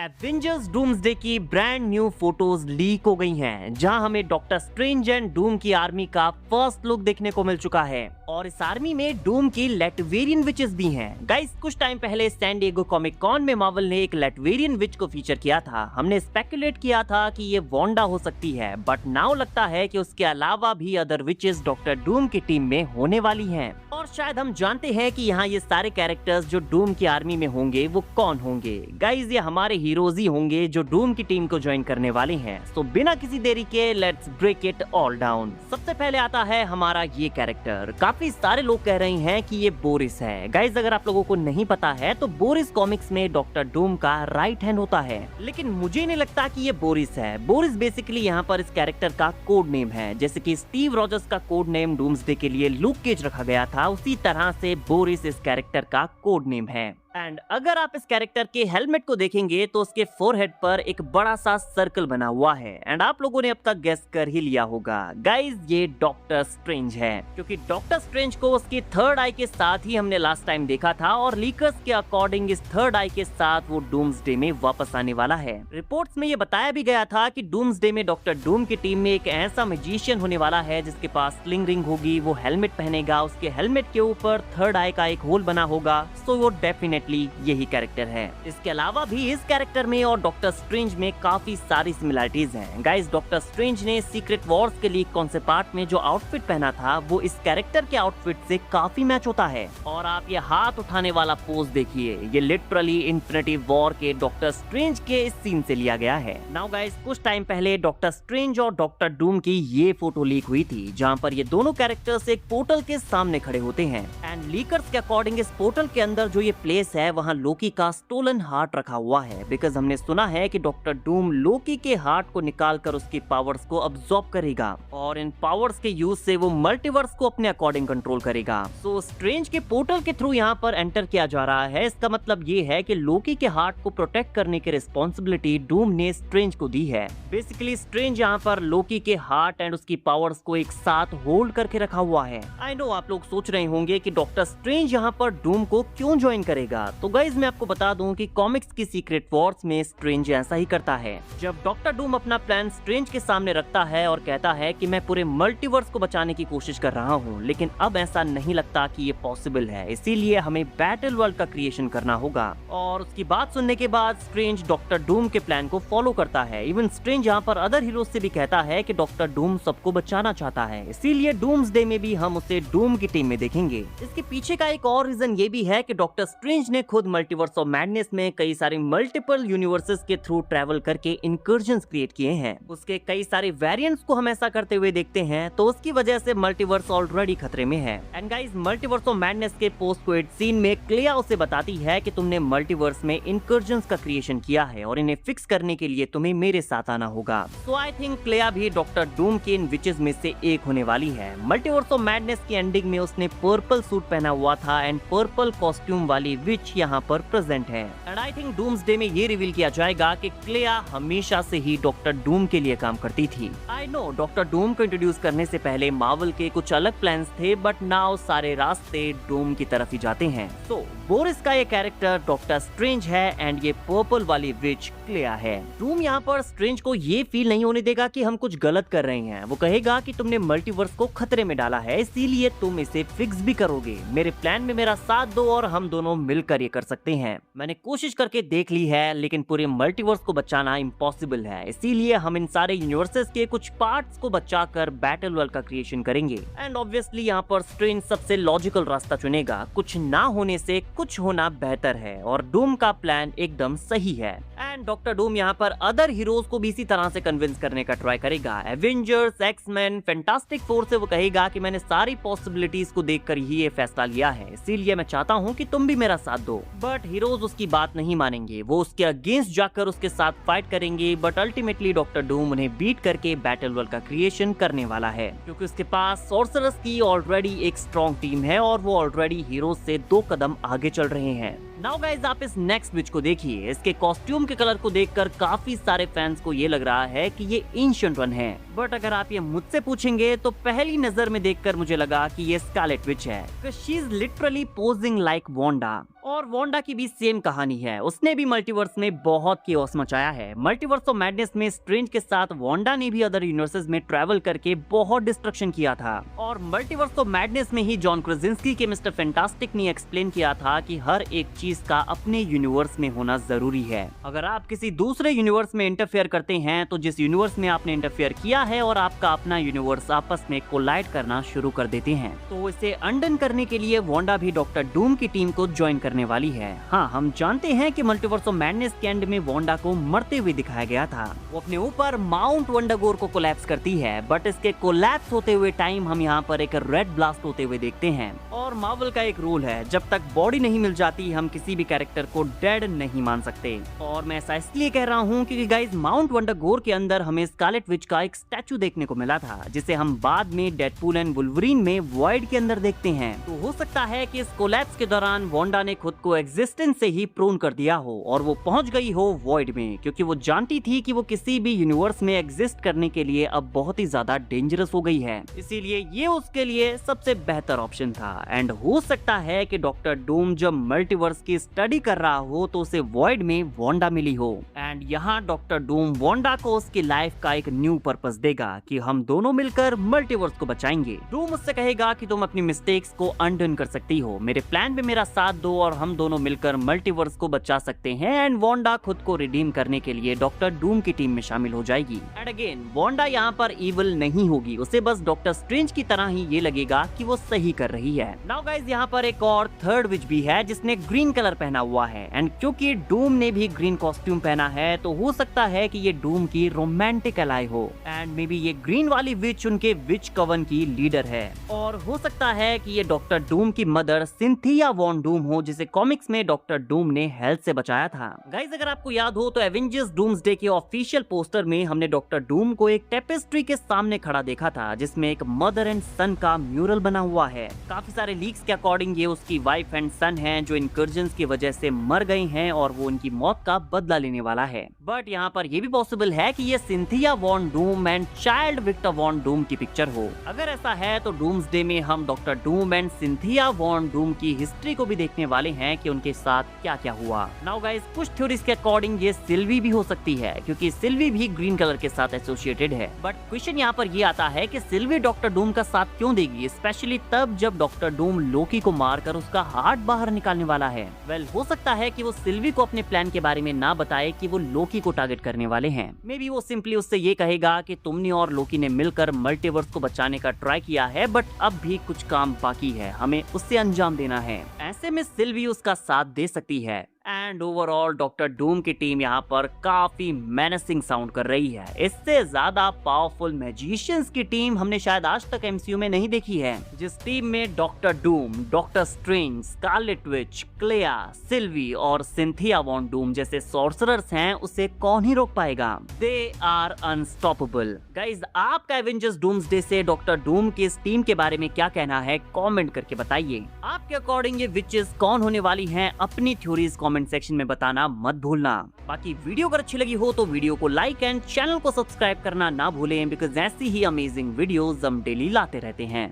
Avengers doomsday की brand new photos leak हो गई हैं, जहां हमें डॉक्टर स्ट्रेंज एंड डूम की आर्मी का फर्स्ट लुक देखने को मिल चुका है। और इस आर्मी में डूम की लेटवेरियन विचेस भी हैं। गाइस, कुछ टाइम पहले सैन डिएगो कॉमिक कॉन में मार्वल ने एक लेटवेरियन विच को फीचर किया था। हमने स्पेकुलेट किया था कि ये वांडा हो सकती है, बट नाउ लगता है कि उसके अलावा भी अदर विचेस डॉक्टर डूम की टीम में होने वाली हैं। और शायद हम जानते हैं कि यहाँ ये सारे कैरेक्टर्स जो डूम की आर्मी में होंगे वो कौन होंगे। गाइस, ये हमारे हीरोज ही होंगे जो डूम की टीम को ज्वाइन करने वाले हैं। सो बिना किसी देरी के let's break it all down. सबसे पहले आता है हमारा ये कैरेक्टर। काफी सारे लोग कह रहे हैं कि ये बोरिस है। गाइस, अगर आप लोगों को नहीं पता है तो बोरिस कॉमिक्स में डॉक्टर डूम का राइट हैंड होता है, लेकिन मुझे नहीं लगता कि ये बोरिस है। बोरिस बेसिकली यहाँ पर इस कैरेक्टर का कोड नेम है। जैसे कि स्टीव रॉजर्स का कोड नेम डूम्सडे के लिए लूक केज रखा गया था, उसी तरह से बोरिस इस कैरेक्टर का कोड नेम है। एंड अगर आप इस कैरेक्टर के हेलमेट को देखेंगे तो उसके फोरहेड पर एक बड़ा सा सर्कल बना हुआ है। एंड आप लोगों ने अब तक गेस कर ही लिया होगा, गाइस, ये डॉक्टर स्ट्रेंज है, क्योंकि डॉक्टर स्ट्रेंज को उसकी थर्ड आई के साथ ही हमने लास्ट टाइम देखा था। और लीकर्स के अकॉर्डिंग इस थर्ड आई के साथ वो डूम्सडे में वापस आने वाला है। रिपोर्ट्स में ये बताया भी गया था कि डूम्सडे में डॉक्टर डूम की टीम में एक ऐसा मैजिशियन होने वाला है जिसके पास स्लिंग रिंग होगी, वो हेलमेट पहनेगा, उसके हेलमेट के ऊपर थर्ड आई का एक होल बना होगा। सो वो डेफिनेटली यही कैरेक्टर है। इसके अलावा भी इस कैरेक्टर में और डॉक्टर स्ट्रेंज में काफी सारी सिमिलरिटीज हैं। गाइस, डॉक्टर स्ट्रेंज ने सीक्रेट वॉर्स के लीक कॉन्सेप्ट पार्ट में जो आउटफिट पहना था वो इस कैरेक्टर के आउटफिट से काफी मैच होता है। और आप ये हाथ उठाने वाला पोज देखिए, ये लिटरली इन्फिनिटी वॉर के डॉक्टर स्ट्रेंज के इस सीन से लिया गया है। नाउ गाइस, कुछ टाइम पहले डॉक्टर स्ट्रेंज और डॉक्टर डूम की ये फोटो लीक हुई थी, जहाँ पर ये दोनों कैरेक्टर्स एक पोर्टल के सामने खड़े होते हैं। एंड लीकर्स के अकॉर्डिंग इस पोर्टल के अंदर जो ये प्लेस है वहाँ लोकी का स्टोलन हार्ट रखा हुआ है, बिकॉज हमने सुना है कि डॉक्टर डूम लोकी के हार्ट को निकालकर उसकी पावर्स को अब्सॉर्ब करेगा और इन पावर्स के यूज से वो मल्टीवर्स को अपने अकॉर्डिंग कंट्रोल करेगा। सो स्ट्रेंज के पोर्टल के थ्रू यहाँ पर एंटर किया जा रहा है। इसका मतलब ये है कि लोकी के हार्ट को प्रोटेक्ट करने की रिस्पॉन्सिबिलिटी डूम ने स्ट्रेंज को दी है। बेसिकली स्ट्रेंज यहाँ पर लोकी के हार्ट एंड उसकी पावर्स को एक साथ होल्ड करके रखा हुआ है। आई नो आप लोग सोच रहे होंगे कि डॉक्टर स्ट्रेंज यहाँ पर डूम को क्यों ज्वाइन करेगा। तो गाइस, मैं आपको बता दूं कि कॉमिक्स की सीक्रेट वॉर्स में स्ट्रेंज ऐसा ही करता है। जब डॉक्टर डूम अपना प्लान स्ट्रेंज के सामने रखता है और कहता है कि मैं पूरे मल्टीवर्स को बचाने की कोशिश कर रहा हूं, लेकिन अब ऐसा नहीं लगता कि ये पॉसिबल है, इसीलिए हमें बैटल वर्ल्ड का क्रिएशन करना होगा। और उसकी बात सुनने के बाद स्ट्रेंज डॉक्टर डूम के प्लान को फॉलो करता है। इवन स्ट्रेंज यहाँ पर अदर हीरोज से भी कहता है कि डॉक्टर डूम सबको बचाना चाहता है, इसीलिए डूम्सडे में भी हम उसे डूम की टीम में देखेंगे। इसके पीछे का एक और रीजन ये भी है कि डॉक्टर स्ट्रेंज ने खुद मल्टीवर्स ऑफ मैडनेस में कई सारे मल्टीपल यूनिवर्सेस के थ्रू ट्रैवल करके इंकर्जन्स क्रिएट किए हैं। उसके कई सारे वेरिएंट्स को हम ऐसा करते हुए देखते हैं, तो उसकी वजह से मल्टीवर्स ऑलरेडी खतरे में है। And guys, multiverse of madness के पोस्ट क्रेडिट सीन में क्लेया उसे बताती है कि तुमने मल्टीवर्स में इंकर्जन्स का क्रिएशन किया है और इन्हें फिक्स करने के लिए तुम्हें मेरे साथ आना होगा। सो आई थिंक क्लेया भी डॉक्टर डूम के इन विचेस में से एक होने वाली है। मल्टीवर्स ऑफ मैडनेस की एंडिंग में उसने पर्पल सूट पहना हुआ था एंड पर्पल कॉस्ट्यूम वाली विच यहाँ पर प्रेजेंट है। एंड आई थिंक डूम्सडे में ये रिवील किया जाएगा कि क्लेया हमेशा से ही डॉक्टर डूम के लिए काम करती थी। आई नो डॉक्टर डूम को इंट्रोड्यूस करने से पहले मार्वल के कुछ अलग प्लान्स थे, बट नाउ सारे रास्ते डूम की तरफ ही जाते हैं। सो बोरिस का ये कैरेक्टर डॉक्टर स्ट्रेंज है एंड ये पर्पल वाली विच क्लेया है। डूम यहाँ पर स्ट्रेंज को ये फील नहीं होने देगा कि हम कुछ गलत कर रहे हैं। वो कहेगा कि तुमने मल्टीवर्स को खतरे में डाला है, इसीलिए तुम इसे फिक्स भी करोगे। मेरे प्लान में मेरा साथ दो और हम दोनों मिलकर ये कर सकते हैं। मैंने कोशिश करके देख ली है, लेकिन पूरे मल्टीवर्स को बचाना इम्पॉसिबल है, इसीलिए हम इन सारे यूनिवर्सेस के कुछ पार्ट्स को बचाकर बैटल वर्ल्ड का क्रिएशन करेंगे। एंड ऑब्वियसली यहाँ पर स्ट्रेंज सबसे लॉजिकल रास्ता चुनेगा। कुछ ना होने से कुछ होना बेहतर है और डूम का प्लान एकदम सही है। एंड डॉक्टर डूम यहाँ पर अदर हीरोज को भी इसी तरह से कन्विंस करने का ट्राई करेगा। एवेंजर्स, एक्समैन, फैंटास्टिक फोर से वो कहेगा कि मैंने सारी पॉसिबिलिटीज को देखकर ही ये फैसला लिया है, इसीलिए मैं चाहता हूँ कि तुम भी मेरा साथ दो। बट हीरोज उसकी बात नहीं मानेंगे, वो उसके अगेंस्ट जाकर उसके साथ फाइट करेंगे। बट अल्टीमेटली डॉक्टर डूम उन्हें बीट करके बैटल वर्ल्ड का क्रिएशन करने वाला है, क्योंकि उसके पास सॉर्सरर्स की ऑलरेडी एक स्ट्रॉन्ग टीम है और वो ऑलरेडी हीरोज से 2 कदम आगे चल रहे हैं। नाउ गाइज आप इस नेक्स्ट विच को देखिए, इसके कॉस्ट्यूम के कलर को देखकर काफी सारे फैंस को ये लग रहा है कि ये एंशिएंट वन है, बट अगर आप ये मुझसे पूछेंगे तो पहली नजर में देखकर मुझे लगा कि ये स्कारलेट विच है, she is literally posing like Wanda. और वांडा की भी सेम कहानी है, उसने भी मल्टीवर्स में बहुत केओस मचाया है। मल्टीवर्स ऑफ मैडनेस में स्ट्रेंज के साथ वांडा ने भी अदर यूनिवर्सेस में ट्रैवल करके बहुत डिस्ट्रक्शन किया था। और मल्टीवर्स ऑफ मैडनेस में ही जॉन क्रासिंस्की के मिस्टर फैंटास्टिक ने एक्सप्लेन किया था कि हर एक चीज का अपने यूनिवर्स में होना जरूरी है। अगर आप किसी दूसरे यूनिवर्स में इंटरफेयर करते हैं तो जिस यूनिवर्स में आपने इंटरफेयर किया है और आपका अपना यूनिवर्स आपस में कोलाइड करना शुरू कर देते हैं। तो इसे अनडन करने के लिए वांडा भी डॉक्टर डूम की टीम को ज्वाइन करने वाली है। हाँ, हम जानते हैं कि मल्टीवर्स ऑफ मैडनेस के एंड में वांडा को मरते हुए दिखाया गया था। वो अपने ऊपर माउंट वंडागोर को कोलैप्स करती है, बट इसके कोलैप्स होते हुए टाइम हम यहाँ पर एक रेड ब्लास्ट होते हुए देखते हैं। और मार्वल का एक रूल है, जब तक बॉडी नहीं मिल जाती हम किसी भी कैरेक्टर को डेड नहीं मान सकते। और मैं ऐसा इसलिए कह रहा हूँ क्योंकि गाइस माउंट वंडागोर के अंदर हमें स्कारलेट विच का एक स्टैचू देखने को मिला था, जिसे हम बाद में डेडपूल एंड वुल्वरीन में वॉइड के अंदर देखते हैं। तो हो सकता है कि इस कोलैप्स के दौरान वांडा ने खुद को एग्जिस्टेंस से ही प्रोन कर दिया हो और वो पहुंच गई हो वॉइड में, क्योंकि वो जानती थी कि वो किसी भी यूनिवर्स में एग्जिस्ट करने के लिए अब बहुत ही ज्यादा डेंजरस हो गई है। इसीलिए ये उसके लिए सबसे बेहतर ऑप्शन था। एंड हो सकता है कि डॉक्टर डूम जब मल्टीवर्स की स्टडी कर रहा हो तो उसे वॉइड में वांडा मिली हो, एंड यहाँ डॉक्टर डूम वांडा को उसकी लाइफ का एक न्यू पर्पस देगा कि हम दोनों मिलकर मल्टीवर्स को बचाएंगे। डूम उससे कहेगा कि तुम अपनी मिस्टेक्स को अनडन कर सकती हो, मेरे प्लान में मेरा साथ दो और हम दोनों मिलकर मल्टीवर्स को बचा सकते हैं। एंड वांडा खुद को रिडीम करने के लिए डॉक्टर डूम की टीम में शामिल हो जाएगी। एंड अगेन वांडा यहाँ पर इविल नहीं होगी, उसे बस डॉक्टर स्ट्रेंज की तरह ही ये लगेगा कि वो सही कर रही है। नाउ गाइस यहाँ पर एक और थर्ड विच भी है जिसने ग्रीन कलर पहना हुआ है, एंड क्योंकि डूम ने भी ग्रीन कॉस्ट्यूम पहना है तो हो सकता है कि ये डूम की रोमांटिक एलाई हो, एंड मे बी ये ग्रीन वाली विच उनके विच कवन की लीडर है। और हो सकता है कि ये डॉक्टर डूम की मदर सिंथिया वॉन डूम हो, जिसे कॉमिक्स में डॉक्टर डूम ने हेल्थ से बचाया था। गाइस अगर आपको याद हो तो एवेंजर्स डूम्सडे के ऑफिशियल पोस्टर में हमने डॉक्टर डूम को एक टेपेस्ट्री के सामने खड़ा देखा था, जिसमें एक मदर एंड सन का म्यूरल बना हुआ है। काफी सारे लीक्स के अकॉर्डिंग ये उसकी वाइफ एंड सन हैं जो इनकर्जन्स की वजह से मर गए हैं और वो उनकी मौत का बदला लेने वाला है। बट यहाँ पर ये भी पॉसिबल है कि ये Cynthia Von Doom and child Victor Von Doom की पिक्चर हो। अगर ऐसा है तो डूम्सडे में हम doctor Doom and Cynthia Von Doom की हिस्ट्री को भी देखने वाले हैं कि उनके साथ क्या क्या हुआ। नाउ गाइस कुछ थ्योरीज के अकॉर्डिंग ये सिल्वी भी हो सकती है, क्योंकि सिल्वी भी ग्रीन कलर के साथ एसोसिएटेड है। बट क्वेश्चन यहाँ पर ये आता है कि सिल्वी डॉक्टर डूम का साथ क्यों देगी, स्पेशली तब जब डॉक्टर डूम लोकी को मारकर उसका हार्ट बाहर निकालने वाला है। वेल हो सकता है कि वो सिल्वी को अपने प्लान के बारे में ना बताए कि वो लोकी को टारगेट करने वाले हैं। मे बी वो सिंपली उससे ये कहेगा कि तुमने और लोकी ने मिलकर मल्टीवर्स को बचाने का ट्राई किया है, बट अब भी कुछ काम बाकी है, हमें उससे अंजाम देना है। ऐसे में सिल्वी उसका साथ दे सकती है। एंड ओवरऑल डॉक्टर डूम की टीम यहाँ पर काफी मेनेसिंग साउंड कर रही है। इससे ज्यादा पावरफुल मैजिशियंस की टीम हमने शायद आज तक एमसीयू में नहीं देखी है, जिस टीम में doctor Doom, doctor Strange, Scarlet Witch, Clea, Sylvie और सिंथिया वॉन डूम जैसे सॉर्सरर्स हैं, उसे कौन ही रोक पाएगा। They are unstoppable. गाइज आपका एवेंजर्स डूम्सडे से डॉक्टर डूम की इस टीम के बारे में क्या कहना है, कॉमेंट करके बताइए। आपके अकॉर्डिंग ये विचेस कौन होने वाली हैं, अपनी थ्योरीज कमेंट सेक्शन में बताना मत भूलना। बाकी वीडियो अगर अच्छी लगी हो तो वीडियो को लाइक एंड चैनल को सब्सक्राइब करना ना भूलें, बिकॉज ऐसी ही अमेजिंग वीडियोस हम डेली लाते रहते हैं।